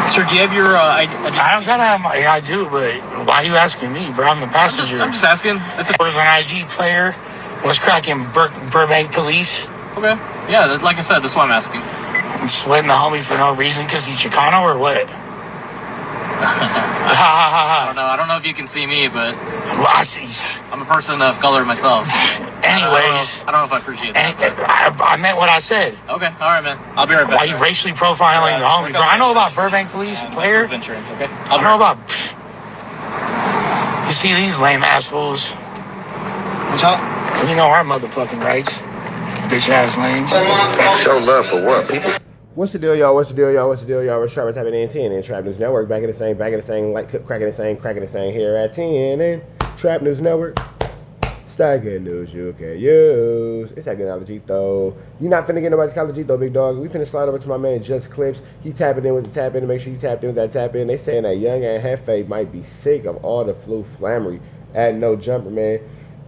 Sir, do you have your I don't gotta have my. Yeah, I do, but why are you asking me, bro? I'm the passenger. I'm just asking. Was an IG player. Was cracking Burbank police. Okay. Yeah, like I said, that's why I'm asking. I'm sweating the homie for no reason because he's Chicano or what? I don't know if you can see me, but well, I see. I'm a person of color myself. Anyways, I don't know if I appreciate that. I meant what I said. Okay, all right, man. I'll be right back. Why are you racially profiling the homie, bro? I know about Burbank police player. Insurance, okay? I know about. You see these lame ass fools. What's up? You know our motherfucking rights. Bitch ass lames. Show love for what, people? What's the deal, y'all? What's the deal, y'all? What's the deal, y'all? We're sharp typing in 10 and Trap News Network. Back in the same, like cracking the same here at 10 and Trap News Network. It's that good news you can use. It's that good analogy, though. You not finna get nobody's college though, big dog. We finna slide over to my man Just Clips. He tapping in with the tap in to make sure you tapped in with that tap in. They saying that Young Ant Jefe might be sick of all the flu flammery at No Jumper, man.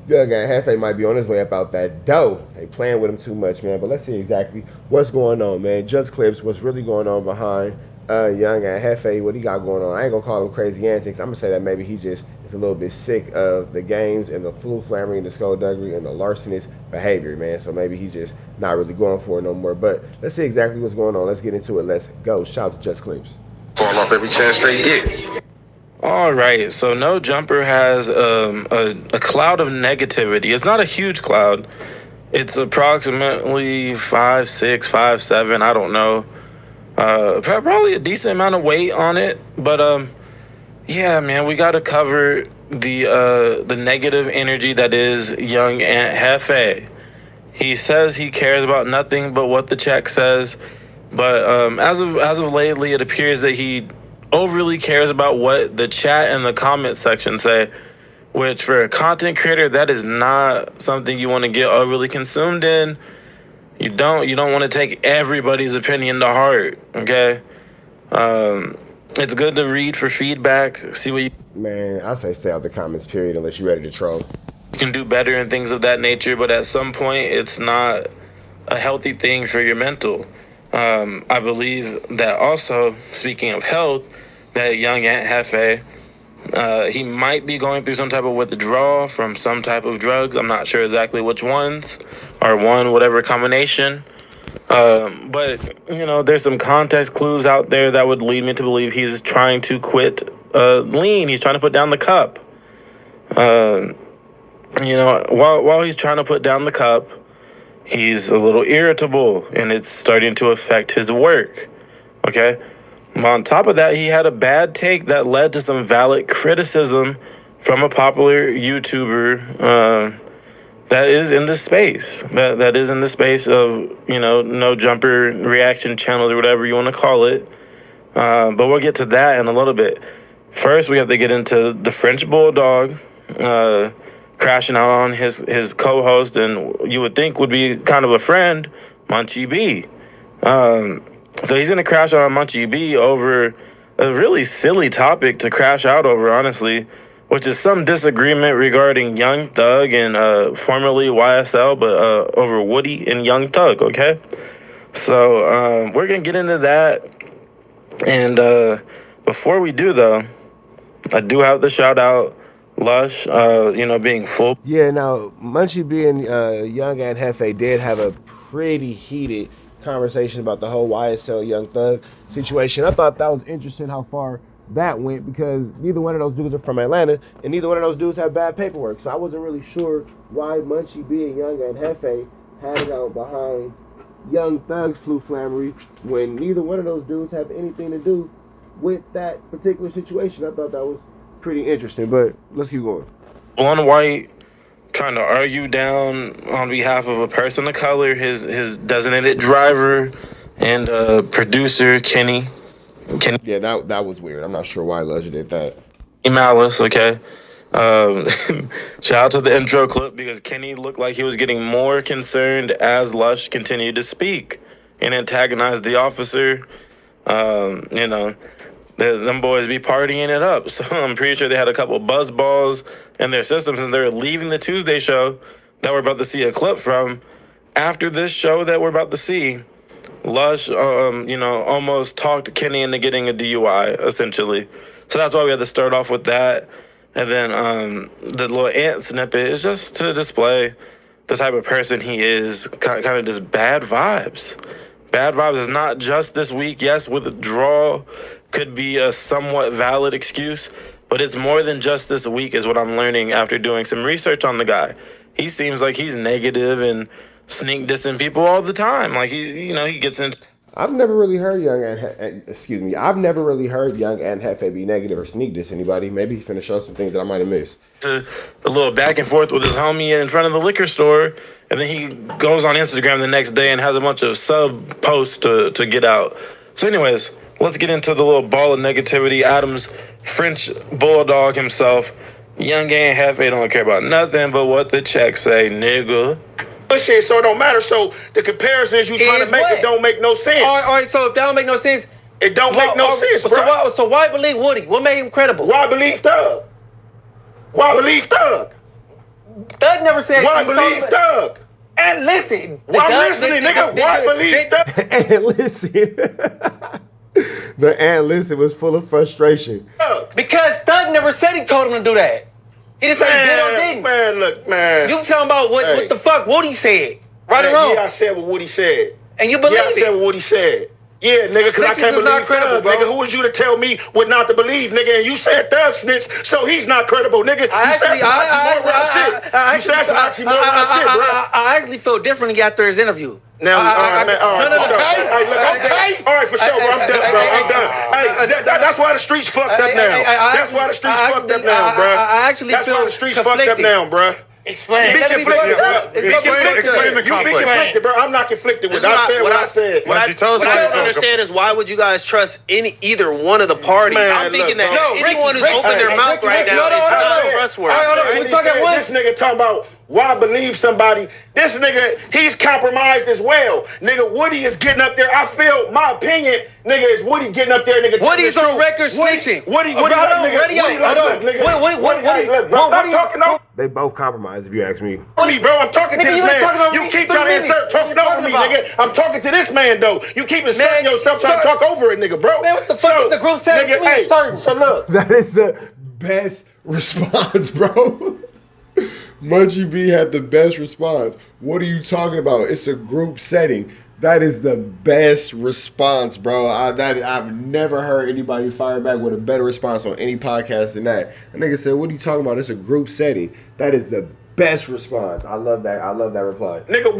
Young Ant Jefe might be on his way up out that dough. They playing with him too much, man. But let's see exactly what's going on, man. Just Clips, what's really going on behind Young Ant Jefe, what he got going on. I ain't gonna call him crazy antics. I'm gonna say that maybe he just is a little bit sick of the games and the flu flammery and the skullduggery and the larcenous behavior, man. So maybe he just not really going for it no more. But let's see exactly what's going on. Let's get into it. Let's go. Shout out to Just Clips. Fall off every chance they get. All right, so No Jumper has a cloud of negativity. It's not a huge cloud. It's approximately 5'6", 5'7", I don't know. Probably a decent amount of weight on it. But, yeah, man, we got to cover the negative energy that is Young Ant Jefe. He says he cares about nothing but what the check says. But as of lately, it appears that he overly cares about what the chat and the comment section say, which for a content creator, that is not something you want to get overly consumed in. You don't want to take everybody's opinion to heart, okay? It's good to read for feedback, see what you... Man, I say stay out the comments, period, unless you're ready to troll. You can do better and things of that nature, but at some point, it's not a healthy thing for your mental. I believe that also, speaking of health, that Young Ant Jefe, he might be going through some type of withdrawal from some type of drugs. I'm not sure exactly which ones, or whatever combination. But, you know, there's some context clues out there that would lead me to believe he's trying to quit lean. He's trying to put down the cup. You know, while he's trying to put down the cup, he's a little irritable, and it's starting to affect his work, okay? On top of that, he had a bad take that led to some valid criticism from a popular YouTuber that is in the space. That is in the space of, you know, No Jumper reaction channels or whatever you want to call it. But we'll get to that in a little bit. First, we have to get into the French Bulldog crashing out on his co-host, and you would think would be kind of a friend, Munchie B. So he's going to crash out on Munchie B over a really silly topic to crash out over, honestly, which is some disagreement regarding Young Thug and formerly YSL, but over Woody and Young Thug, okay? So we're going to get into that. And before we do, though, I do have to shout out Lush, you know, being full. Yeah, now, Munchie B and Young Ant Jefe did have a pretty heated conversation about the whole YSL Young Thug situation. I thought that was interesting how far that went, because neither one of those dudes are from Atlanta, and neither one of those dudes have bad paperwork. So I wasn't really sure why Munchie B and Young Ant Jefe had it out behind Young Thug's flu flammery when neither one of those dudes have anything to do with that particular situation. I thought that was pretty interesting, but let's keep going. Blonde White trying to argue down on behalf of a person of color, his designated driver and producer, Kenny. Yeah, that was weird. I'm not sure why Lush did that. Malice, okay. Shout out to the intro clip, because Kenny looked like he was getting more concerned as Lush continued to speak and antagonize the officer. You know, them boys be partying it up. So I'm pretty sure they had a couple buzz balls in their system since they were leaving the Tuesday show that we're about to see a clip from. After this show that we're about to see, Lush, almost talked Kenny into getting a DUI, essentially. So that's why we had to start off with that. And then the little Ant snippet is just to display the type of person he is, kind of just bad vibes. Bad vibes is not just this week. Yes, withdrawal could be a somewhat valid excuse, but it's more than just this week is what I'm learning after doing some research on the guy. He seems like he's negative and sneak dissing people all the time. Like he gets into. I've never really heard Young Ant Jefe be negative or sneak diss anybody. Maybe he's finna show some things that I might have missed. A little back and forth with his homie in front of the liquor store, and then he goes on Instagram the next day and has a bunch of sub posts to get out. So anyways, let's get into the little ball of negativity. Adam's French bulldog himself, Young Ant Jefe, don't care about nothing but what the checks say, nigga. Shit, so it don't matter. So the comparisons you trying to make, it don't make no sense. All right, so if that don't make no sense, it don't make no sense, bro. So why believe Woody? What made him credible? Why believe Thug? Why believe Thug? Thug never said. Why believe Thug? And listen. Why listening, nigga? Why believe Thug? And listen. The and listen was full of frustration. Because Thug never said he told him to do that. He just said he did or didn't. Man, look, man. You talking about what the fuck Woody said? Right or wrong? Yeah, I said what Woody said. And you believe it? Yeah, I said what Woody said. Yeah, nigga, because I can't believe not credible, Thug, bro. nigga. Who was you to tell me what not to believe, nigga? And you said Thug snitch, so he's not credible, nigga. You said some oxymoron shit. You said some oxymoron shit, bro. I actually felt differently after his interview. Now, all right, man. All right, for sure. Okay. All right, for sure, bro. I'm done, bro. I'm done. Hey, that's why the streets fucked up now. That's why the streets fucked up now, bro. I actually That's why the streets fucked up now, bro. Explain. Be conflicted, bro. Explain the You be conflict. conflicted, bro. I'm not conflicted with. I said what I said. What I don't understand is why would you guys trust either one of the parties? Man, I'm thinking look, that anyone who's opened their mouth right now is not trustworthy. This nigga talking about why believe somebody. This nigga, he's compromised as well. Nigga, Woody is getting up there. I feel, my opinion, nigga, is Woody getting up there, nigga. Woody's on record snitching. What They both compromised, if you ask me. Bro, I'm talking to this man. You keep trying to insert talking over me, nigga. I'm talking to this man, though. You keep inserting yourself trying to talk over it, nigga, bro. Man, what the fuck is the group saying? Nigga, hey, so look. That is the best response, bro. Munchie B had the best response. What are you talking about? It's a group setting. That is the best response, bro. I've never heard anybody fire back with a better response on any podcast than that. A nigga said, what are you talking about? It's a group setting. That is the best response. I love that. I love that reply. Nigga,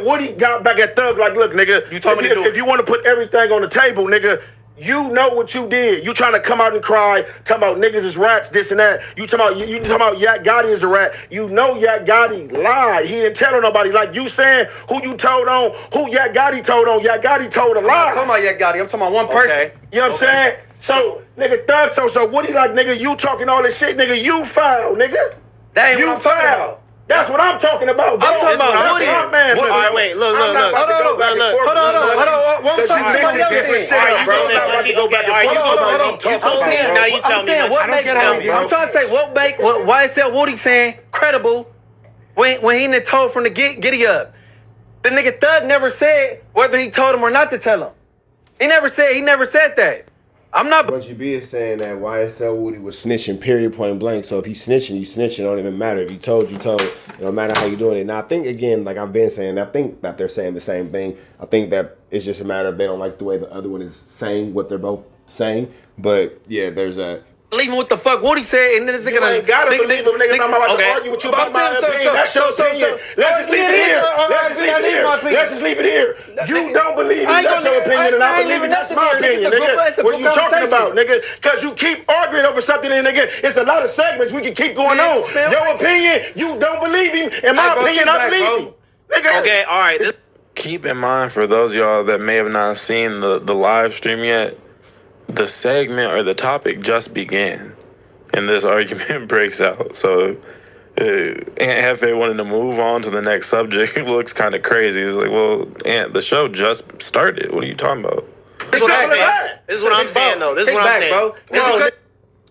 Woody got back at Thug like, look, nigga, you told me to do it. If you want to put everything on the table, nigga, you know what you did. You trying to come out and cry, talking about niggas is rats, this and that. You talking about Yak Gotti is a rat. You know Yak Gotti lied. He didn't tell nobody. Like you saying who you told on, who Yak Gotti told on. Yak Gotti told a lie. I'm not talking about Yak Gotti. I'm talking about one person. You know what I'm saying? So, nigga, Thug, so Woody like, nigga, you talking all this shit, nigga, you foul, nigga. That ain't what I'm talking about. That's what I'm talking about, bro. I'm talking about Woody. All right, wait, look. Hold on. What I'm talking about different shit, bro. Now you tell me. I'm trying to say why is that Woody saying credible when he didn't told from the giddy up? The nigga Thug never said whether he told him or not to tell him. He never said that. I'm not. Munchie B is saying that YSL Woody was snitching, period, point blank. So if he's snitching, you snitching. Don't even matter. If you told, you told. It don't matter how you doing it. Now, I think, again, like I've been saying, I think that they're saying the same thing. I think that it's just a matter of they don't like the way the other one is saying what they're both saying. But, yeah, there's a... Believing what the fuck Woody said, and then this nigga... You ain't gotta believe him, nigga. I'm about to argue with you about my opinion. That's your opinion. Let's just leave it here. Let's just leave it here. You don't believe me. That's your opinion, and I believe it. That's my opinion, nigga. What are you talking about, nigga? Because you keep arguing over something, and nigga, it's a lot of segments we can keep going on. Your opinion, you don't believe him. In my opinion, I believe him. Nigga. Okay, all right. Keep in mind, for those of y'all that may have not seen the live stream yet, the segment or the topic just began, and this argument breaks out. So, Ant Hefe wanted to move on to the next subject. It looks kind of crazy. It's like, well, Ant, the show just started. What are you talking about? This is what I'm saying, though. This is what I'm saying, bro.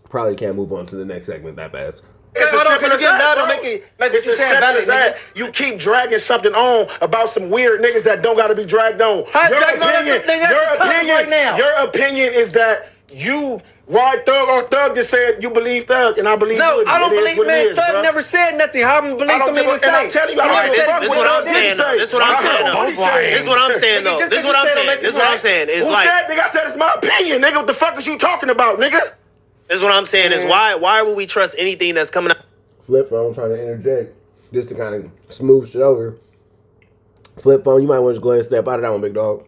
Probably can't move on to the next segment that fast. It's as simple as that, bro. Make It's what you as saying simple valid, as that. nigga. You keep dragging something on about some weird niggas that don't gotta be dragged on. How dragged on? That's the topic right now. Your opinion is that why Thug or Thug just said you believe Thug and I believe No, Woody. I don't It is believe, what it man. is, Thug bro. never said nothing. How I'm believe I don't something give he a, and I'm say? telling you, I don't Alright, give a fuck this what what I'm Thug didn't saying, though. say. This what I'm I don't saying, know though. what he said. This is what I'm saying, though. Nigga, This is what I'm saying. This is what I'm saying. It's Who like, said, nigga? I said it's my opinion, nigga. What the fuck is you talking about, nigga? this is what I'm saying is why would we trust anything that's coming out? Flip phone trying to interject just to kind of smooth shit over. Flip phone, you might want to go ahead and step out of that one, big dog.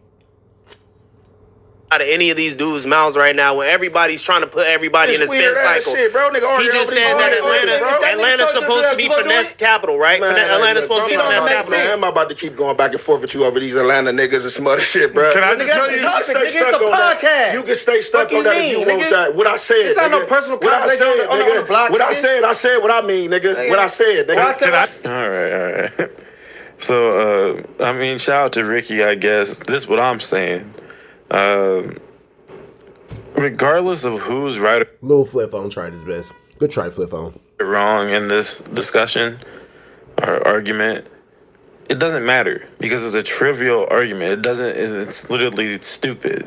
Out of any of these dudes' mouths right now when everybody's trying to put everybody in a spin cycle. Shit, bro. Nigga, He just said that Atlanta's supposed to be finesse capital, right? Atlanta's supposed to be finesse capital. Man, I'm about to keep going back and forth with you over these Atlanta niggas and some other shit, bro. Can I Nigga, just tell that's you? the topic, nigga. It's stuck a on that. podcast. You can stay stuck Fuck on that you if you mean, want nigga? to. What I said, This ain't no nigga. personal What I conversation said, on the nigga. block, What I nigga. said what I mean, nigga. What I said, nigga. What I said, All right. So, I mean, shout out to Ricky, I guess. This is what I'm saying. Regardless of who's right Little flip phone tried his best. Good try, flip phone. or wrong in this discussion or argument, it doesn't matter because it's a trivial argument. It's literally stupid.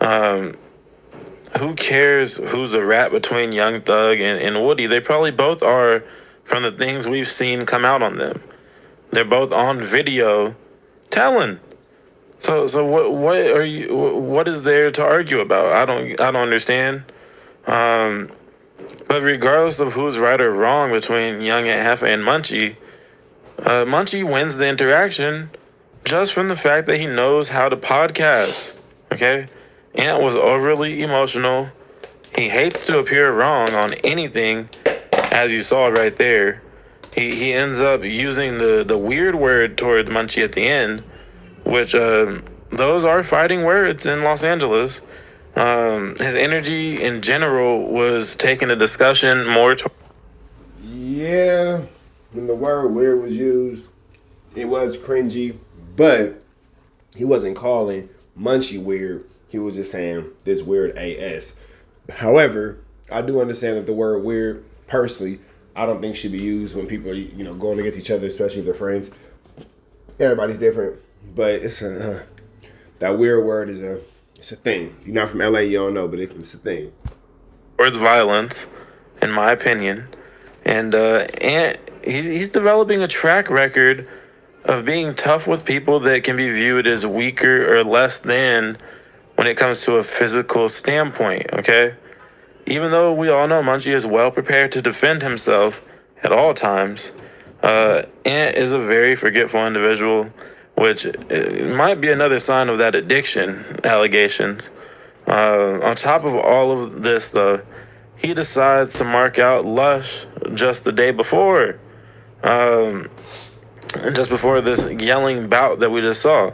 Who cares who's a rat between Young Thug and Woody? They probably both are from the things we've seen come out on them. They're both on video telling. So what is there to argue about? I don't understand. But regardless of who's right or wrong between Young Ant Jefe and Munchie, Munchie wins the interaction just from the fact that he knows how to podcast. Okay? Ant was overly emotional. He hates to appear wrong on anything, as you saw right there. He ends up using the weird word towards Munchie at the end, which those are fighting words in Los Angeles. His energy in general was taking the discussion more Yeah, when the word weird was used, it was cringy, but he wasn't calling Munchie weird. He was just saying this weird AS. However, I do understand that the word weird, personally, I don't think should be used when people are, going against each other, especially if they're friends. Everybody's different, but it's that weird word is it's a thing. If you're not from LA, you don't know, but it's a thing. towards violence, in my opinion. And he's developing a track record of being tough with people that can be viewed as weaker or less than when it comes to a physical standpoint, okay? Even though we all know Munchie is well prepared to defend himself at all times, Ant is a very forgetful individual, which might be another sign of that addiction allegations. On top of all of this, though, he decides to mark out Lush just the day before. Just before this yelling bout that we just saw.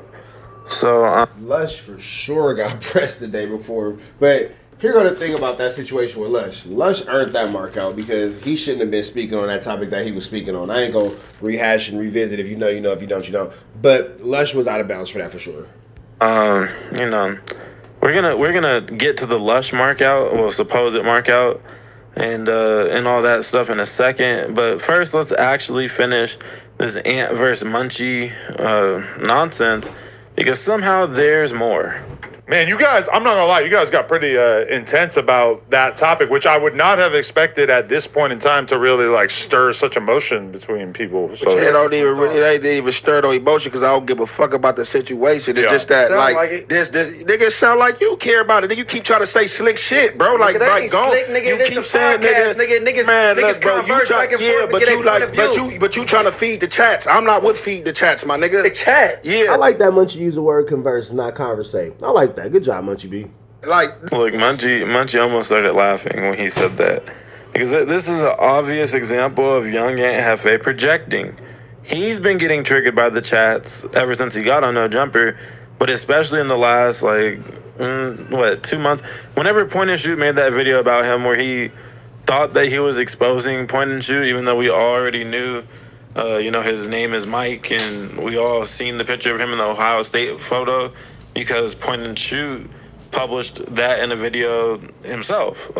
So Lush for sure got pressed the day before. But here go the thing about that situation with Lush. Lush earned that mark out because he shouldn't have been speaking on that topic that he was speaking on. I ain't gonna rehash and revisit. If you know, you know. If you don't, you don't. But Lush was out of bounds for that for sure. We're gonna get to the Lush mark out, well, supposed mark out, and all that stuff in a second. But first, let's actually finish this Ant versus Munchie nonsense, because somehow there's more. Man, you guys, I'm not gonna lie, you guys got pretty intense about that topic, which I would not have expected at this point in time to really like stir such emotion between people. So It ain't even stir no emotion because I don't give a fuck about the situation. It's just that this nigga sound like you care about it. Nigga, you keep trying to say slick shit, bro. Like go. Slick, nigga, You keep saying niggas, man, look, bro. You try, but you trying to feed the chats. I'm not with feed the chats, my nigga. The chat. Yeah. I like that Munchie use the word converse, not conversate. I like that. Good job, Munchie B. Look, Munchie almost started laughing when he said that, because this is an obvious example of Young Ant Jefe projecting. He's been getting triggered by the chats ever since he got on No Jumper, but especially in the last 2 months. Whenever Point and Shoot made that video about him where he thought that he was exposing Point and Shoot, even though we already knew, his name is Mike, and we all seen the picture of him in the Ohio State photo, because Point and Shoot published that in a video himself.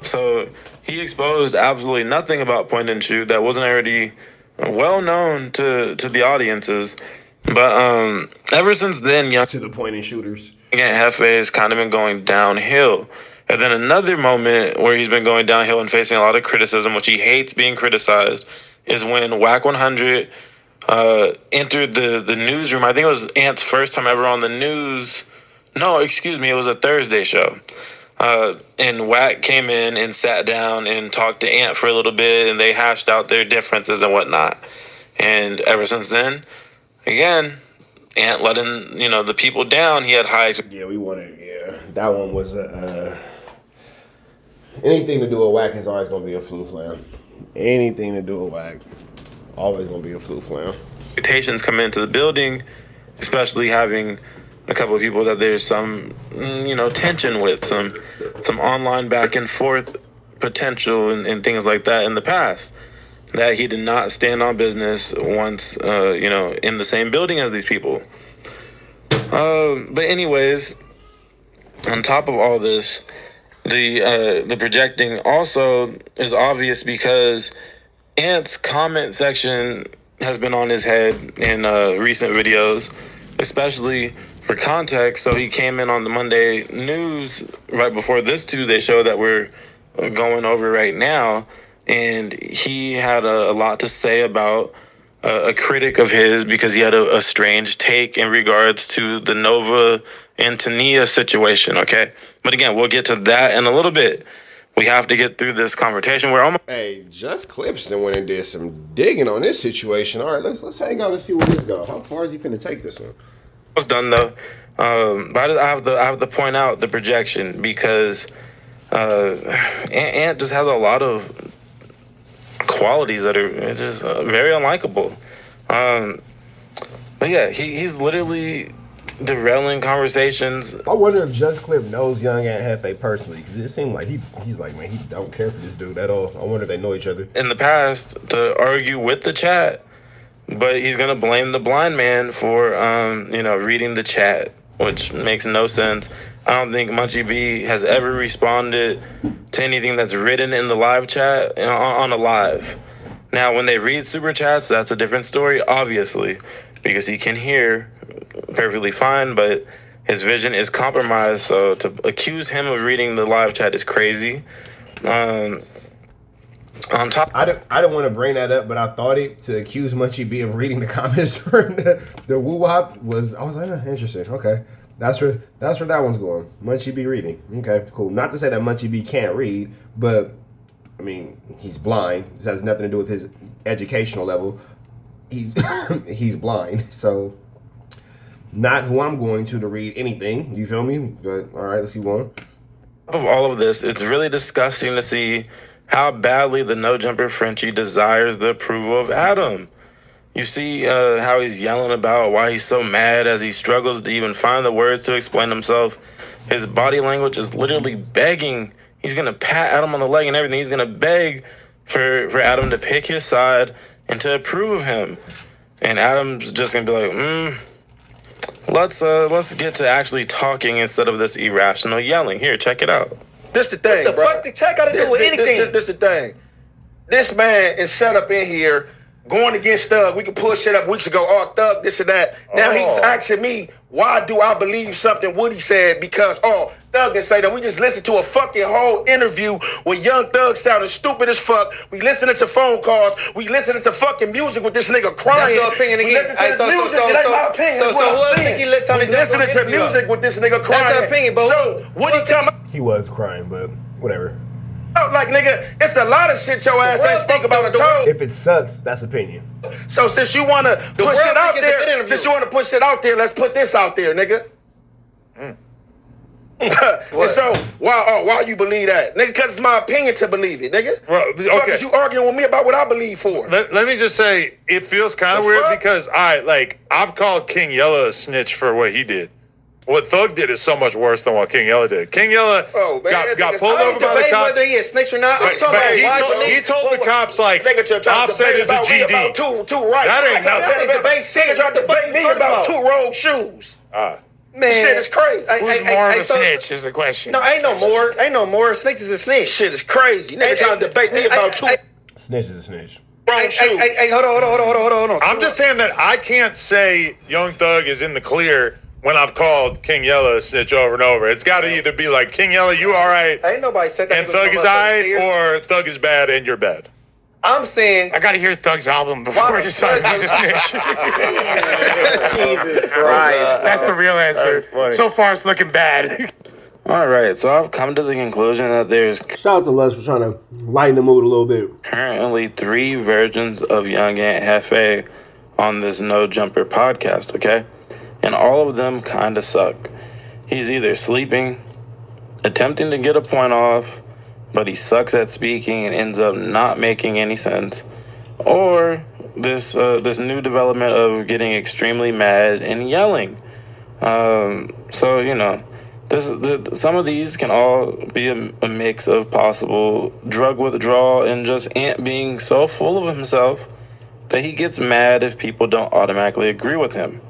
So he exposed absolutely nothing about point and shoot that wasn't already well known to the audiences. But ever since then, Young To the point and shooters. Ant Jefe has kind of been going downhill. And then another moment where he's been going downhill and facing a lot of criticism, which he hates being criticized, is when Whack 100 entered the newsroom. I think it was Ant's first time ever on the news. No, excuse me, it was a Thursday show. And Whack came in and sat down and talked to Ant for a little bit, and they hashed out their differences and whatnot. And ever since then, again, Ant letting, the people down. He had high. Yeah, we wanted, that one was anything to do with Whack is always going to be a flu flam. Anything to do with Whack, always going to be a flu flam. Expectations come into the building, especially having a couple of people that there's some, tension with, some online back and forth potential and things like that in the past. That he did not stand on business once, in the same building as these people. But anyways, on top of all this, the projecting also is obvious because Ant's comment section has been on his head in recent videos, especially for context. So he came in on the Monday news right before this Tuesday show that we're going over right now, and he had a lot to say about a critic of his because he had a strange take in regards to the Nova and Tania situation, okay? But again, we'll get to that in a little bit. We have to get through this conversation. We're almost... Hey, Just Clips and went and did some digging on this situation. All right, let's hang out and see where this goes. How far is he finna take this one? Almost done, though. But I have to point out the projection because Ant just has a lot of qualities that are just very unlikable. But yeah, he's literally derailing conversations. I wonder if Just Clip knows Young Ant Jefe personally, because it seemed like he's like, man, he don't care for this dude at all. I wonder if they know each other. In the past, to argue with the chat, but he's gonna blame the blind man for reading the chat, which makes no sense. I don't think Munchie B has ever responded to anything that's written in the live chat on a live. Now, when they read super chats, that's a different story, obviously, because he can hear perfectly fine, but his vision is compromised. So to accuse him of reading the live chat is crazy. On top, I don't want to bring that up, but I thought it to accuse Munchie B of reading the comments for the woo wop was. I was like, interesting. Okay, that's where that one's going. Munchie B reading. Okay, cool. Not to say that Munchie B can't read, but I mean he's blind. This has nothing to do with his educational level. He's blind, so not who I'm going to read anything. You feel me? But all right, let's see one. Of all of this, it's really disgusting to see how badly the no jumper Frenchie desires the approval of Adam. You see how he's yelling about why he's so mad as he struggles to even find the words to explain himself. His body language is literally begging. He's gonna pat Adam on the leg and everything. He's gonna beg for Adam to pick his side and to approve of him. And Adam's just gonna be like, let's get to actually talking instead of this irrational yelling. Here, check it out. This the thing, what the fuck the chat got to do with anything? This the thing. This man is set up in here going against Thug. We could pull shit up weeks ago. Oh, Thug, this and that. Now he's asking me, why do I believe something Woody said? Because, Thug didn't say that. We just listened to a fucking whole interview where Young Thug sounded stupid as fuck. We listening to phone calls. We listening to fucking music with this nigga crying. That's your opinion again. So who else think he listening to music with this nigga crying? That's your opinion, but so Woody come up. He was crying, but whatever. Like, nigga, it's a lot of shit your ass ain't speak about the toe. If it sucks, that's opinion. So since you want to push it out there, let's put this out there, nigga. And so why you believe that, nigga? Because it's my opinion to believe it, nigga. Well, okay. So you arguing with me about what I believe for? Let me just say, it feels kind of weird because I've called King Yella a snitch for what he did. What Thug did is so much worse than what King Yella did. King Yella got pulled over by the cops. Whether he a snitch or not. I'm talking about he told the cops, like, Offset is a GD. Two right. That ain't nothing. Nigga tried to debate me about two rogue shoes. Man, shit is crazy. Who's more of a snitch is the question. No, ain't no more. Ain't no more. Snitch is a snitch. Shit is crazy. Nigga trying to debate me about two Snitch is a snitch. wrong shoes. Hey, hold on. I'm just saying that I can't say Young Thug is in the clear when I've called King Yella a snitch over and over. It's got to either be like, King Yella, you all right, Ain't nobody said that. and Thug is all right, or Thug is bad and you're bad. I'm saying. I gotta hear Thug's album before I decide if he's a snitch. Jesus Christ. That's the real answer. So far, it's looking bad. All right, so I've come to the conclusion that there's Shout out to Lush for trying to lighten the mood a little bit. currently 3 versions of Young Ant Jefe on this No Jumper podcast, okay? And all of them kind of suck. He's either sleeping, attempting to get a point off, but he sucks at speaking and ends up not making any sense, or this new development of getting extremely mad and yelling. So, you know, some of these can all be a mix of possible drug withdrawal and just Ant being so full of himself that he gets mad if people don't automatically agree with him.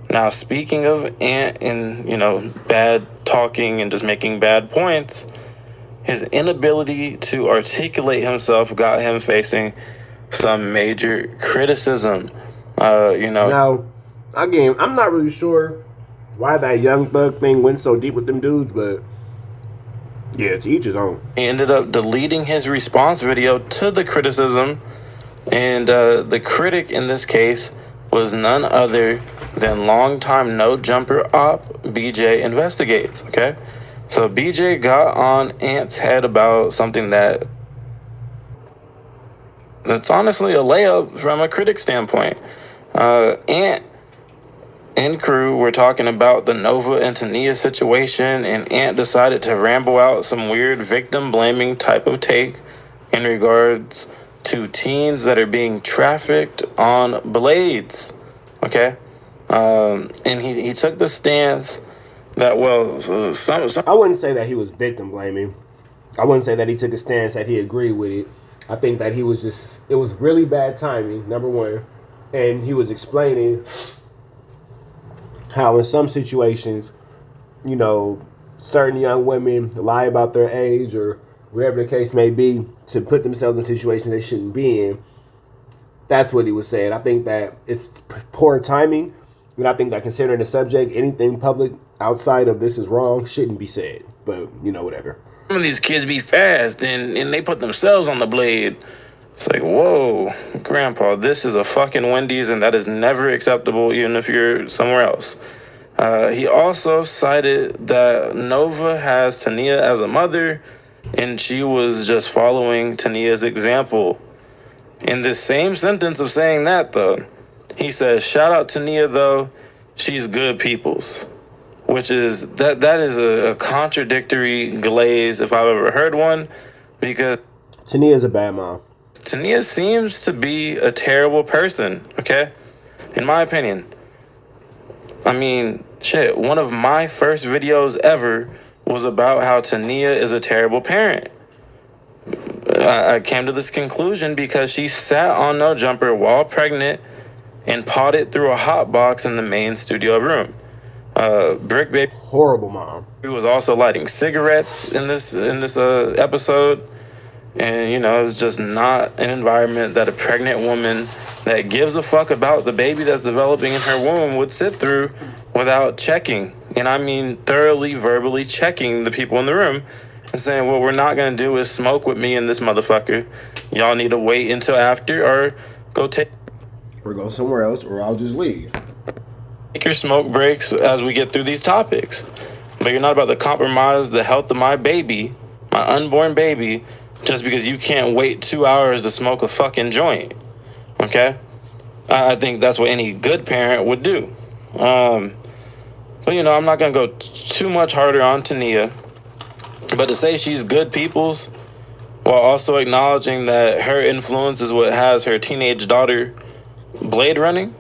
Now, speaking of Ant and, you know, bad talking and just making bad points, his inability to articulate himself got him facing some major criticism. You know. Now, again, I'm not really sure why that Young Thug thing went so deep with them dudes, but yeah, to each his own. He ended up deleting his response video to the criticism, and the critic in this case was none other than longtime No Jumper op BJ Investigates, okay? So BJ got on Ant's head about something that's honestly a layup from a critic standpoint. Ant and crew were talking about the Nova and Tania situation, and Ant decided to ramble out some weird victim-blaming type of take in regards to teens that are being trafficked on blades, okay? And he took the stance that, well, I wouldn't say that he was victim blaming. I wouldn't say that he took a stance that he agreed with it. I think that he was just, it was really bad timing, number one. And he was explaining how in some situations, you know, certain young women lie about their age or whatever the case may be to put themselves in situations they shouldn't be in. That's what he was saying. I think that it's poor timing. And I think that considering the subject, anything public outside of this is wrong shouldn't be said. But, you know, whatever. Some of these kids be fast and they put themselves on the blade. It's like, whoa, Grandpa, this is a fucking Wendy's and that is never acceptable even if you're somewhere else. He also cited that Nova has Tania as a mother and she was just following Tania's example. In this same sentence of saying that, though, he says, shout out Tania, though, she's good peoples. Which is, that is a contradictory glaze if I've ever heard one, because Tania's a bad mom. Tania seems to be a terrible person, okay? In my opinion. I mean, shit, one of my first videos ever was about how Tania is a terrible parent. I came to this conclusion because she sat on No Jumper while pregnant and potted through a hot box in the main studio room. Brick Baby, horrible mom, who was also lighting cigarettes in this episode, and you know, it's just not an environment that a pregnant woman that gives a fuck about the baby that's developing in her womb would sit through without checking, and I mean thoroughly verbally checking the people in the room and saying, what we're not gonna do is smoke with me and this motherfucker. Y'all need to wait until after or go somewhere else, or I'll just leave. Take your smoke breaks as we get through these topics. But you're not about to compromise the health of my baby, my unborn baby, just because you can't wait 2 hours to smoke a fucking joint. Okay? I think that's what any good parent would do. But, you know, I'm not going to go too much harder on Tania. But to say she's good people's, while also acknowledging that her influence is what has her teenage daughter blade running,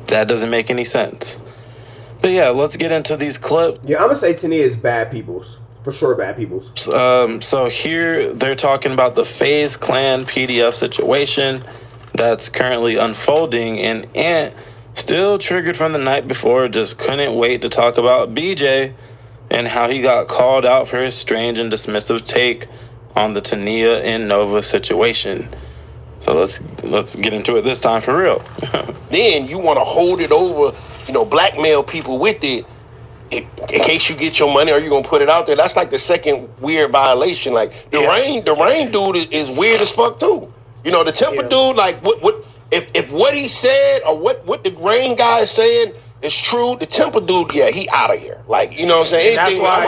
that doesn't make any sense. But yeah, let's get into these clips. Yeah, I'm going to say Tania is bad people's. For sure, bad people's. So here they're talking about the FaZe Clan PDF situation that's currently unfolding, and Ant Still triggered from the night before, just couldn't wait to talk about BJ and how he got called out for his strange and dismissive take on the Tania and Nova situation. So let's get into it this time for real. Then you want to hold it over, blackmail people with it in case you get your money or you're going to put it out there. That's like the second weird violation. Like the Rain dude is weird as fuck too. The Temple dude, like what if what he said or what the Rain guy is saying is true, the Temple dude, he out of here. Like, you know what I'm saying?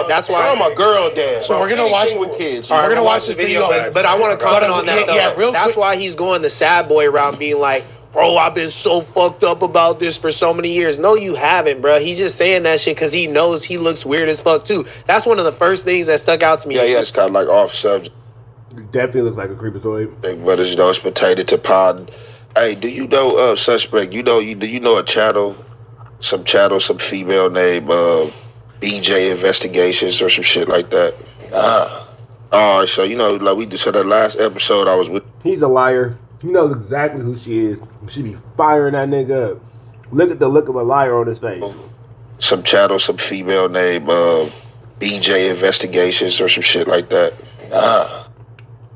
That's why I'm a girl dad. So we're gonna watch with kids. We're gonna watch the video, but I want to comment on that though. Yeah, real That's quick. why he's going the sad boy around, being like, bro, I've been so fucked up about this for so many years. No, you haven't, bro. He's just saying that shit because he knows he looks weird as fuck too. That's one of the first things that stuck out to me. Yeah, it's kind of like off subject. Definitely looks like a creepazoid. Big brothers, it's potato to pod. Hey, do you know suspect? Do you know a chattel, some female named BJ Investigations or some shit like that? Alright, so like we said that last episode I was with. He's a liar. He knows exactly who she is. She be firing that nigga up. Look at the look of a liar on his face. Some female named BJ Investigations or some shit like that.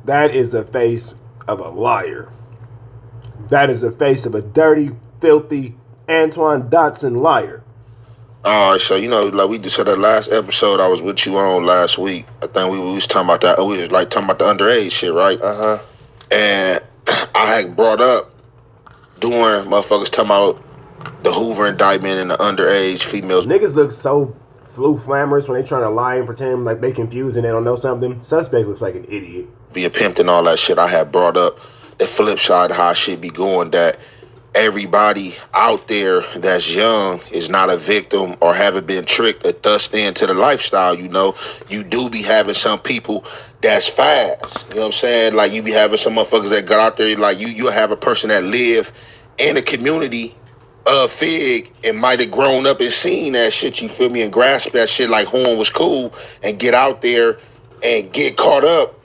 That is the face of a liar. That is the face of a dirty, filthy Antoine Dotson liar. Alright, so like we said that last episode I was with you on last week. I think we was talking about that. We was like talking about the underage shit, right? And I had brought up during motherfuckers talking about the Hoover indictment and the underage females. Niggas look so flamorous when they trying to lie and pretend like they confused and they don't know something. Suspect looks like an idiot. Be a pimp and all that shit. I had brought up the flip side of how shit be going, that everybody out there that's young is not a victim or haven't been tricked or thrust into the lifestyle. You do be having some people that's fast. You know what I'm saying? Like you be having some motherfuckers that got out there. Like you have a person that live in a community of Fig and might have grown up and seen that shit. You feel me? And grasp that shit like Horn was cool and get out there and get caught up,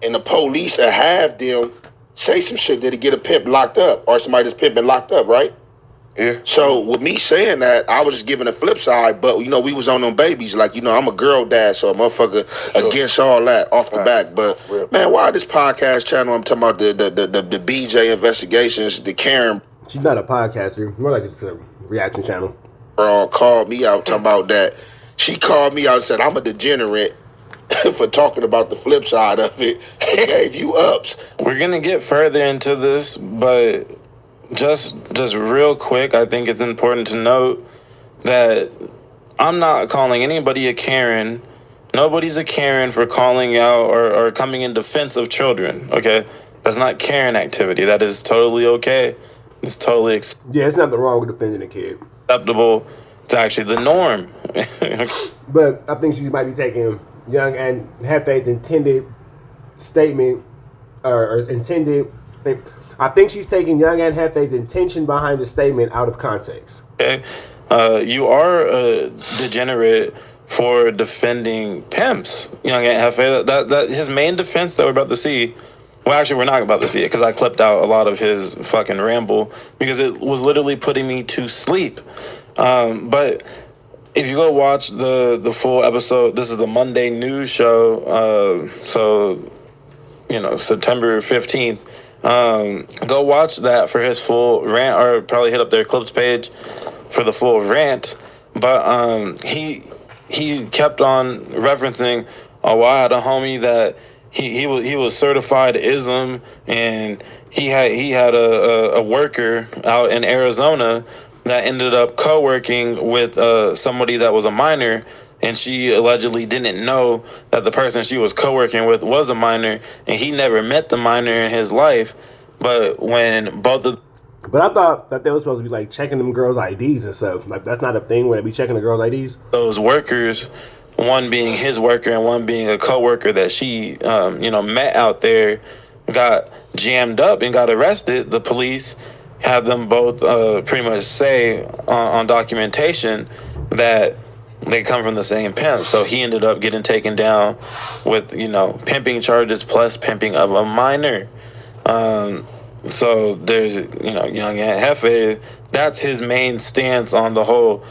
and the police will have them say some shit that'll get a pimp locked up or somebody that's pimping locked up, right? Yeah. So with me saying that, I was just giving a flip side, but we was on them babies. Like, I'm a girl dad, so a motherfucker against all that off the back. But man, why this podcast channel? I'm talking about the BJ Investigations, the Karen. She's not a podcaster, more like it's a reaction channel. Bro called me out talking about that. She called me out and said I'm a degenerate for talking about the flip side of it and gave you ups. We're gonna get further into this, but just real quick, I think it's important to note that I'm not calling anybody a Karen. Nobody's a Karen for calling out or coming in defense of children, okay? That's not Karen activity. That is totally okay. It's totally it's nothing wrong with defending a kid. Acceptable. It's actually the norm. But I think she might be taking Young Ant Jefe's intended statement or intended. I think she's taking Young Ant Jefe's intention behind the statement out of context. Okay, you are a degenerate for defending pimps, Young Ant Jefe. That his main defense that we're about to see. Well, actually, we're not about to see it because I clipped out a lot of his fucking ramble because it was literally putting me to sleep. But if you go watch the full episode, this is the Monday news show. So, September 15th. Go watch that for his full rant, or probably hit up their clips page for the full rant. But he kept on referencing, I had a homie that he was certified Islam, and he had a worker out in Arizona that ended up co-working with somebody that was a minor, and she allegedly didn't know that the person she was co-working with was a minor, and he never met the minor in his life. But when both of... But I thought that they were supposed to be like checking them girls' IDs and stuff. Like that's not a thing where they be checking the girls' IDs. Those workers, one being his worker and one being a co-worker that she met out there, got jammed up and got arrested. The police had them both pretty much say on documentation that they come from the same pimp. So he ended up getting taken down with pimping charges plus pimping of a minor. So there's, Young Ant Jefe, that's his main stance on the whole,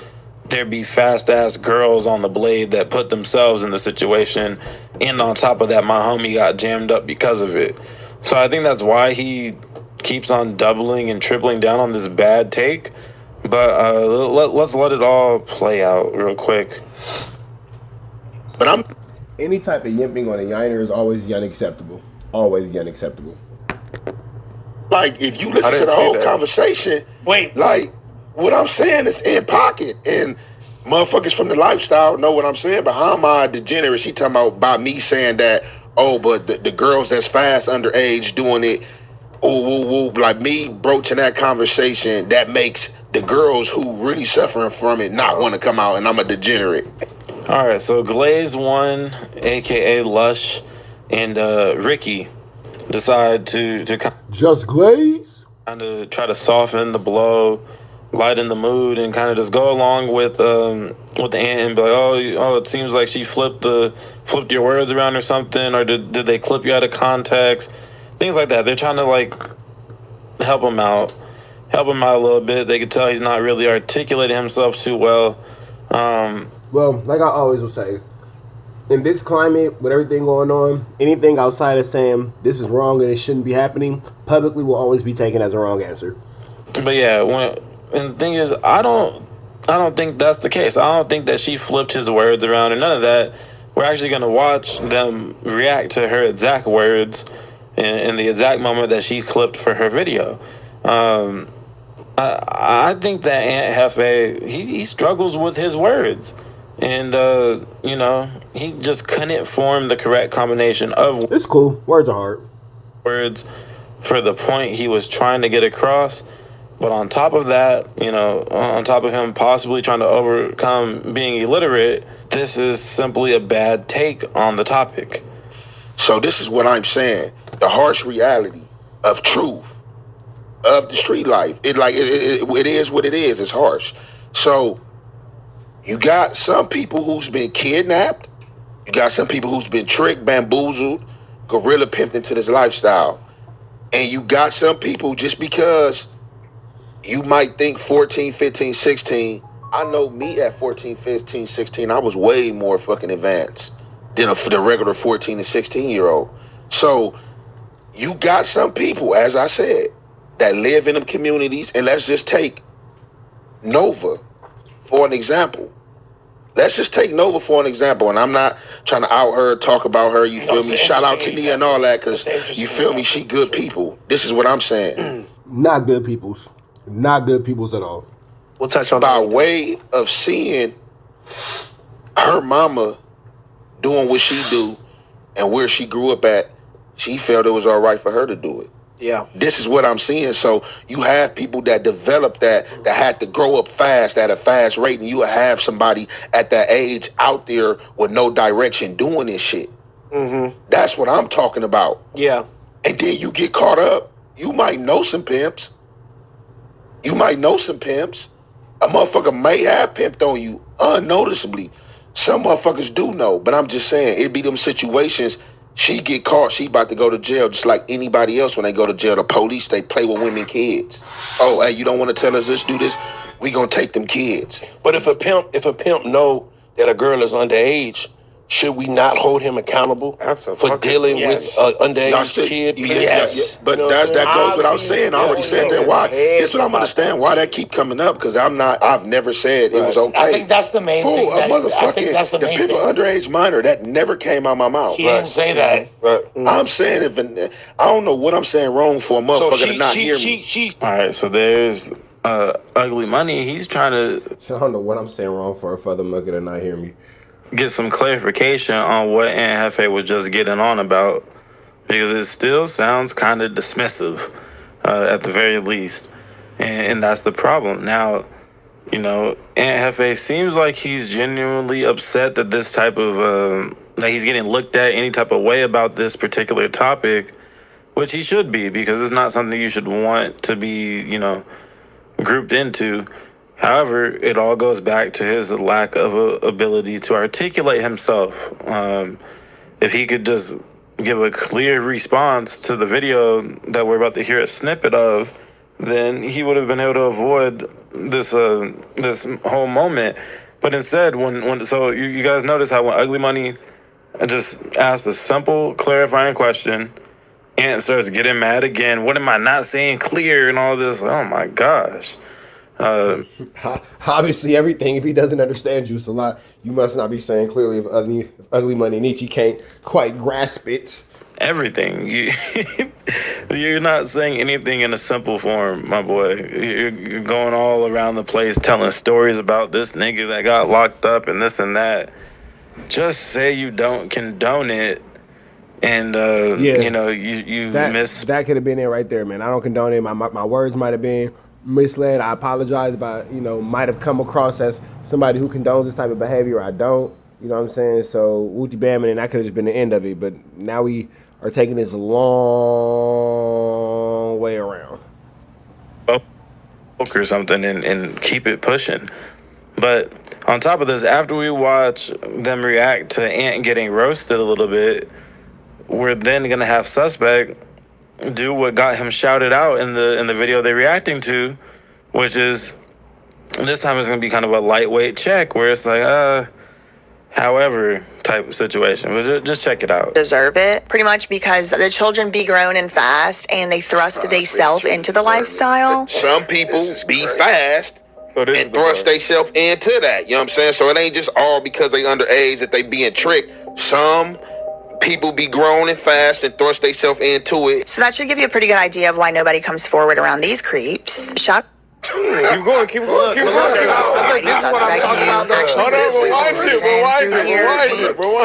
there be fast-ass girls on the blade that put themselves in the situation, and on top of that, my homie got jammed up because of it. So I think that's why he keeps on doubling and tripling down on this bad take. But let's let it all play out real quick. But any type of yimping on a yiner is always unacceptable. Always unacceptable. Like, if you listen to the whole conversation, like, what I'm saying is in pocket. And motherfuckers from the lifestyle know what I'm saying. But how am I degenerate? She talking about by me saying that, but the girls that's fast underage doing it, like me broaching that conversation, that makes the girls who really suffering from it not want to come out, and I'm a degenerate. All right, so Glaze1, a.k.a. Lush, and Ricky decide to just Glaze? Kind of try to soften the blow, lighten the mood, and kind of just go along with the Ant and be like, oh, it seems like she flipped your words around or something, or did they clip you out of context? Things like that. They're trying to, like, help him out a little bit. They could tell he's not really articulating himself too well. Well, like I always will say, in this climate, with everything going on, anything outside of saying this is wrong and it shouldn't be happening, publicly will always be taken as a wrong answer. But yeah, and the thing is, I don't think that's the case. I don't think that she flipped his words around or none of that. We're actually going to watch them react to her exact words in the exact moment that she clipped for her video. I think that Ant Hefe, he struggles with his words. And, he just couldn't form the correct combination of... It's cool. Words are hard. ...words for the point he was trying to get across. But on top of that, on top of him possibly trying to overcome being illiterate, this is simply a bad take on the topic. So this is what I'm saying. The harsh reality of truth, of the street life. It is what it is. It's harsh. So you got some people who's been kidnapped. You got some people who's been tricked, bamboozled, gorilla pimped into this lifestyle. And you got some people, just because you might think 14, 15, 16, I know me at 14, 15, 16, I was way more fucking advanced than the regular 14 and 16-year-old. So you got some people, as I said, that live in them communities. And let's just take Nova for an example. Let's just take Nova for an example. And I'm not trying to out her, talk about her, you feel me? Shout out to Nia and all that, because you feel me? She good people. This is what I'm saying. Not good peoples. Not good peoples at all. We'll touch on by that. way of seeing her mama doing what she do and where she grew up at, she felt it was all right for her to do it. Yeah. This is what I'm seeing. So you have people that develop that had to grow up fast at a fast rate, and you have somebody at that age out there with no direction doing this shit. Mm-hmm. That's what I'm talking about. Yeah. And then you get caught up. You might know some pimps. A motherfucker may have pimped on you unnoticeably. Some motherfuckers do know, but I'm just saying, it be them situations. She get caught, she about to go to jail, just like anybody else when they go to jail. The police, they play with women, kids. Oh, hey, you don't want to tell us this, do this? We gonna take them kids. But if a pimp know that a girl is underage, should we not hold him accountable for dealing with an underage kid? Yes. But that goes without saying. I already said that. Why? That's what I'm understand why that keep coming up, because I've never said it was okay. I think that's the main thing. The people underage minor, that never came out my mouth. He didn't say that. I'm saying, I don't know what I'm saying wrong for a motherfucker to not hear me. All right, so there's Ugly Money. He's trying to... I don't know what I'm saying wrong for a further mugger to not hear me. Get some clarification on what Ant Jefe was just getting on about, because it still sounds kind of dismissive at the very least, and that's the problem. Now, Ant Jefe seems like he's genuinely upset that this type of that he's getting looked at any type of way about this particular topic, which he should be, because it's not something you should want to be grouped into. However, it all goes back to his lack of ability to articulate himself. If he could just give a clear response to the video that we're about to hear a snippet of, then he would have been able to avoid this this whole moment. But instead, so you guys notice how when Ugly Money just asked a simple clarifying question, Ant starts getting mad again. What am I not saying clear and all this? Oh my gosh. Obviously, everything. If he doesn't understand Juice a lot, you must not be saying clearly. If Ugly Money Nietzsche can't quite grasp it. Everything. You're not saying anything in a simple form, my boy. You're going all around the place telling stories about this nigga that got locked up and this and that. Just say you don't condone it, and you know you miss. That could have been it right there, man. I don't condone it. My words might have been misled. I apologize, but might have come across as somebody who condones this type of behavior. I don't. You know what I'm saying? So Wooty Bam, and that could have just been the end of it. But now we are taking this long way around. Or something and keep it pushing. But on top of this, after we watch them react to Ant getting roasted a little bit, we're then gonna have Suspect do what got him shouted out in the video they're reacting to, which is this time it's gonna be kind of a lightweight check where it's like however type of situation. But just check it out. Deserve it pretty much because the children be grown and fast and they thrust themselves into the lifestyle. Some people be fast and thrust themselves into that. You know what I'm saying? So it ain't just all because they underage that they being tricked. Some people be grown and fast and thrust themselves into it. So that should give you a pretty good idea of why nobody comes forward around these creeps. Shout Keep going.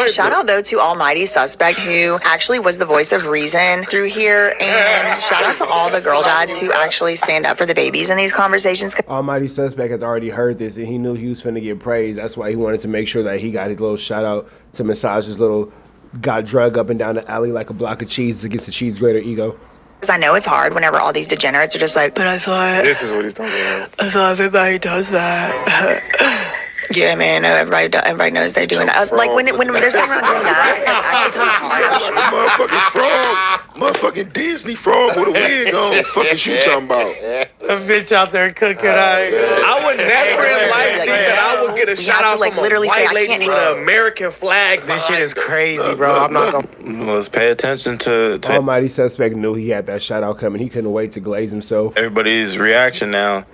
Shout out though to Almighty Suspect, who actually was the voice of reason through here, and shout out to all the girl dads who actually stand up for the babies in these conversations. Almighty Suspect has already heard this, and he knew he was finna get praised. That's why he wanted to make sure that he got his little shout out to massage his little got drug up and down the alley like a block of cheese against the cheese grater ego. Because I know it's hard whenever all these degenerates are just like, but I thought... This is what he's talking about. I thought everybody does that. Yeah, man, everybody knows they're doing that. Like, when they're talking about doing that, it's like actually kind of hard. Motherfucking Disney frog with a wig on. Fuck is you talking about? The bitch out there cooking. I would never in life think that I would get a shout out from a white lady with an American flag. This shit is crazy, bro. I'm not gonna... Let's pay attention to... Almighty Suspect knew he had that shout out coming. He couldn't wait to glaze himself. Everybody's reaction now.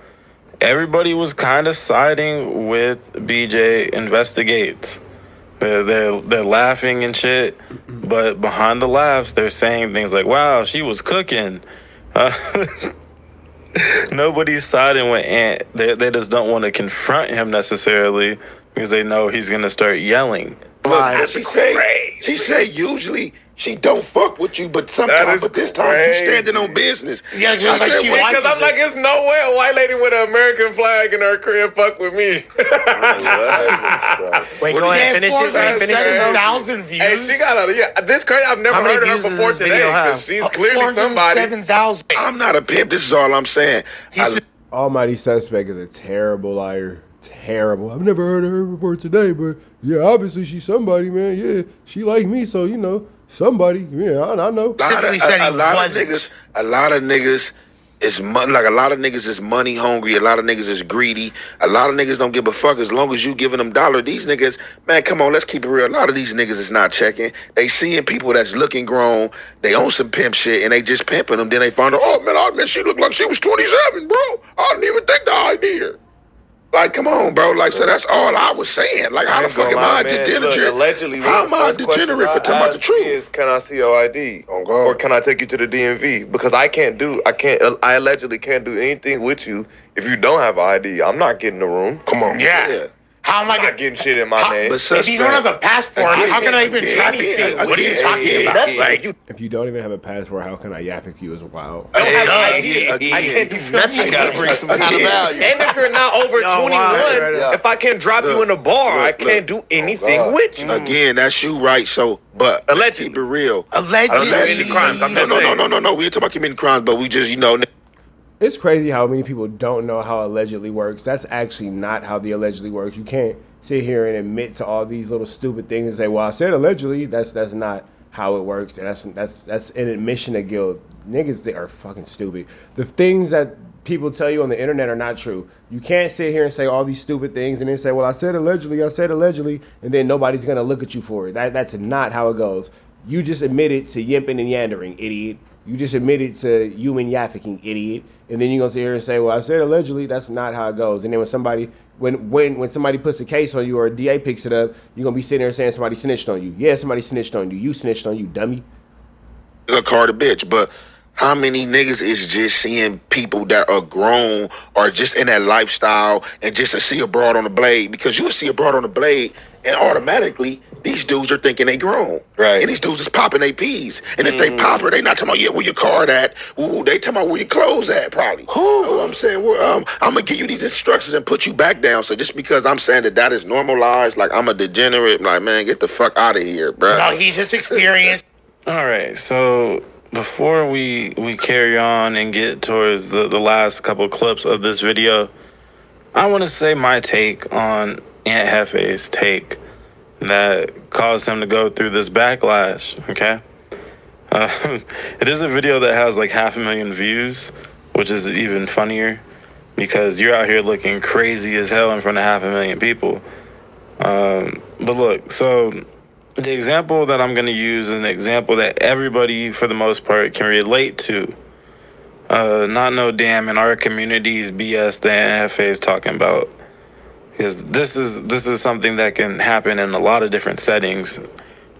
Everybody was kind of siding with BJ Investigates. They're laughing and shit, but behind the laughs, they're saying things like, wow, she was cooking. Nobody's siding with Ant. They just don't want to confront him necessarily because they know he's going to start yelling. Look, she say usually she don't fuck with you, but sometimes, but this time you standing on business. Yeah, just like she because I'm like, it's no way a white lady with an American flag in her crib fuck with me. Wait, go ahead, finish it. 7,000 views. Hey, she got this crazy. I've never heard of her before today because she's clearly somebody. 7,000. I'm not a pimp. This is all I'm saying. Almighty Suspect is a terrible liar. Terrible. I've never heard of her before today, but yeah, obviously she's somebody, man. Yeah, she like me, so somebody. Yeah, I know. A lot of niggas is money. Like a lot of niggas is money hungry. A lot of niggas is greedy. A lot of niggas don't give a fuck as long as you giving them dollar. These niggas, man, come on, let's keep it real. A lot of these niggas is not checking. They seeing people that's looking grown. They own some pimp shit and they just pimping them. Then they find out, oh man, she looked like she was 27, bro. I didn't even think the idea. Like, come on, bro. Like, so that's all I was saying. Like, how the fuck am I degenerate? Allegedly, how am I degenerate for talking about the truth? Is, can I see your ID? Or can I take you to the DMV? Because I allegedly can't do anything with you if you don't have an ID. I'm not getting the room. Come on. Yeah. How am I not getting shit in my name? If you don't have a passport, how can I even track you? What are you talking about? Like, if you don't even have a passport, how can I yaffic you as well? I can't do nothing. You gotta bring some kind of value. And if you're not over 21, if I can't drop you in a bar, I can't do anything with you. Again, that's you, right? So, but allegedly, keep it real. Allegedly, any crimes. I'm just saying. No. We ain't talking about committing crimes, but we just, It's crazy how many people don't know how allegedly works. That's actually not how the allegedly works. You can't sit here and admit to all these little stupid things and say, well, I said allegedly. That's not how it works, and that's an admission of guilt. Niggas, they are fucking stupid. The things that people tell you on the internet are not true. You can't sit here and say all these stupid things and then say, well, I said allegedly, and then nobody's gonna look at you for it. That's not how it goes. You just admitted to yimping and yandering, idiot. You just admitted to human yafficking, idiot. And then you're gonna sit here and say, well, I said allegedly. That's not how it goes. And then when somebody puts a case on you or a DA picks it up, you're gonna be sitting there saying somebody snitched on you. Yeah, somebody snitched on you. You snitched on you, dummy. A car to bitch, but how many niggas is just seeing people that are grown or just in that lifestyle and just to see a broad on the blade? Because you will see a broad on the blade and automatically these dudes are thinking they grown. Right. And these dudes is popping their peas. And if they pop her, they not talking about, yeah, where your card at? Ooh, they talking about where your clothes at, probably. You know what I'm saying? Well, I'm going to give you these instructions and put you back down. So just because I'm saying that is normalized, like I'm a degenerate, like, man, get the fuck out of here, bro. No, he's just experienced. All right, so before we carry on and get towards the last couple clips of this video, I want to say my take on Ant Jefe's take that caused him to go through this backlash, okay? It is a video that has like 500,000 views, which is even funnier because you're out here looking crazy as hell in front of 500,000 people. But look, so the example that I'm going to use is an example that everybody, for the most part, can relate to. Not no damn in our communities BS that Hefe is talking about. Because this is something that can happen in a lot of different settings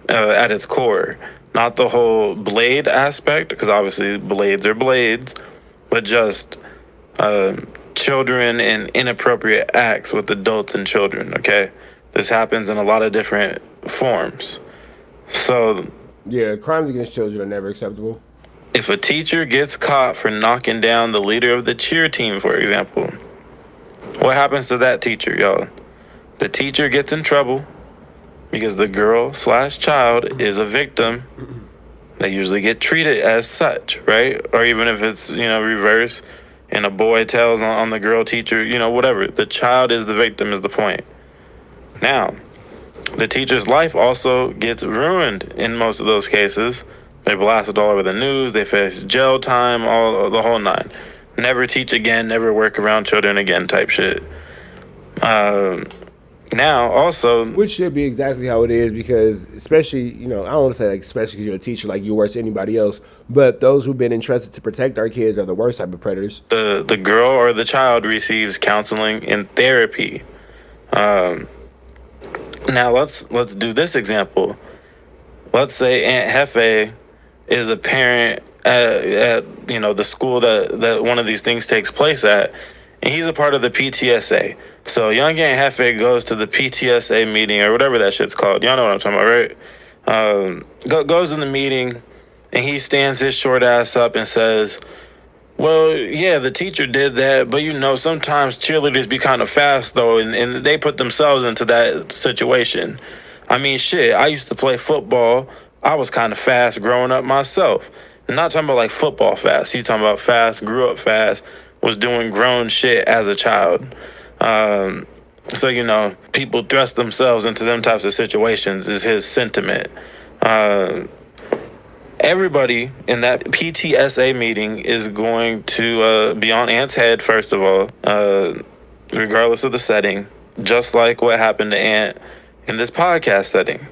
at its core. Not the whole blade aspect, because obviously blades are blades, but just children and inappropriate acts with adults and children, okay? This happens in a lot of different forms. So yeah, crimes against children are never acceptable. If a teacher gets caught for knocking down the leader of the cheer team, for example, what happens to that teacher, y'all? The teacher gets in trouble because the girl/child is a victim. They usually get treated as such, right? Or even if it's, reverse and a boy tells on the girl teacher, whatever. The child is the victim is the point. Now, the teacher's life also gets ruined in most of those cases. They're blasted all over the news. They face jail time, all the whole nine. Never teach again, never work around children again type shit. Now, also... Which should be exactly how it is because, especially, I don't want to say like especially because you're a teacher like you're worse than anybody else, but those who've been entrusted to protect our kids are the worst type of predators. The girl or the child receives counseling and therapy. Now, let's do this example. Let's say Aunt Hefe is a parent at the school that one of these things takes place at, and he's a part of the PTSA. So Young Ant Jefe goes to the PTSA meeting or whatever that shit's called. Y'all know what I'm talking about, right? Goes in the meeting, and he stands his short ass up and says, well, yeah, the teacher did that, but sometimes cheerleaders be kind of fast though, and they put themselves into that situation. I mean, shit, I used to play football. I was kind of fast growing up myself. I'm not talking about like football fast. He's talking about fast, grew up fast, was doing grown shit as a child. So, people thrust themselves into them types of situations is his sentiment. Everybody in that PTSA meeting is going to be on Ant's head, first of all, regardless of the setting, just like what happened to Ant in this podcast setting.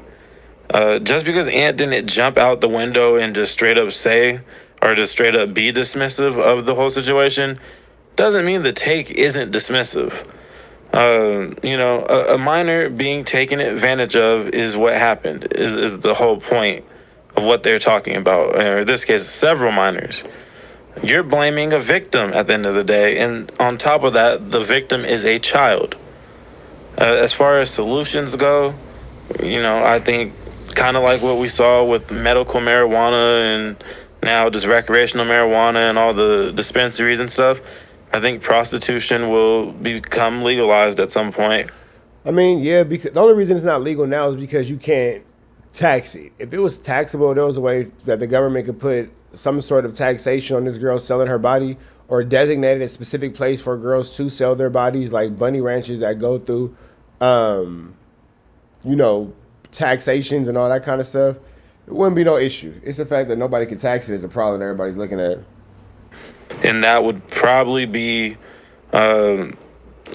Just because Ant didn't jump out the window and just straight up say or just straight up be dismissive of the whole situation doesn't mean the take isn't dismissive. A minor being taken advantage of is what happened, is the whole point of what they're talking about. Or in this case, several minors. You're blaming a victim at the end of the day, and on top of that, the victim is a child. As far as solutions go, I think kind of like what we saw with medical marijuana and now just recreational marijuana and all the dispensaries and stuff, I think prostitution will become legalized at some point. I mean, yeah, because the only reason it's not legal now is because you can't tax it. If it was taxable, there was a way that the government could put some sort of taxation on this girl selling her body or designated a specific place for girls to sell their bodies, like bunny ranches that go through, taxations and all that kind of stuff. it wouldn't be no issue. It's the fact that nobody can tax it is a problem that everybody's looking at. And that would probably be, I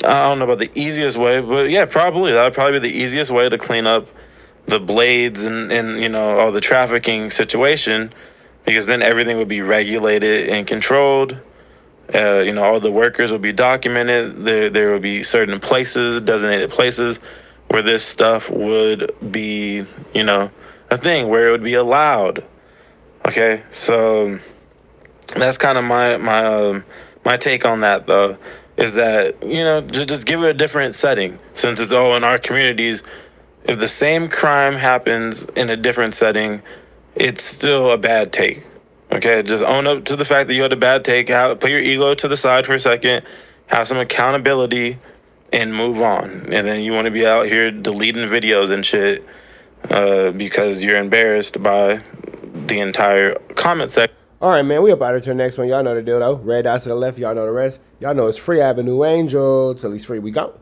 don't know about the easiest way, but yeah, probably. That would probably be the easiest way to clean up the blades and you know, all the trafficking situation, because then everything would be regulated and controlled. You know, all the workers would be documented. There would be certain places, designated places, where this stuff would be, you know, a thing, where it would be allowed. Okay, so that's kind of my take on that, though, is that, you know, just give it a different setting. Since it's all in our communities, if the same crime happens in a different setting, it's still a bad take. Okay, just own up to the fact that you had a bad take. Put your ego to the side for a second. Have some accountability and move on. And then you want to be out here deleting videos and shit because you're embarrassed by the entire comment section. All right, man, we up out of here to the next one. Y'all know the deal, though. Red dot to the left. Y'all know the rest. Y'all know it's free Avenue Angel. Till he's free, we go.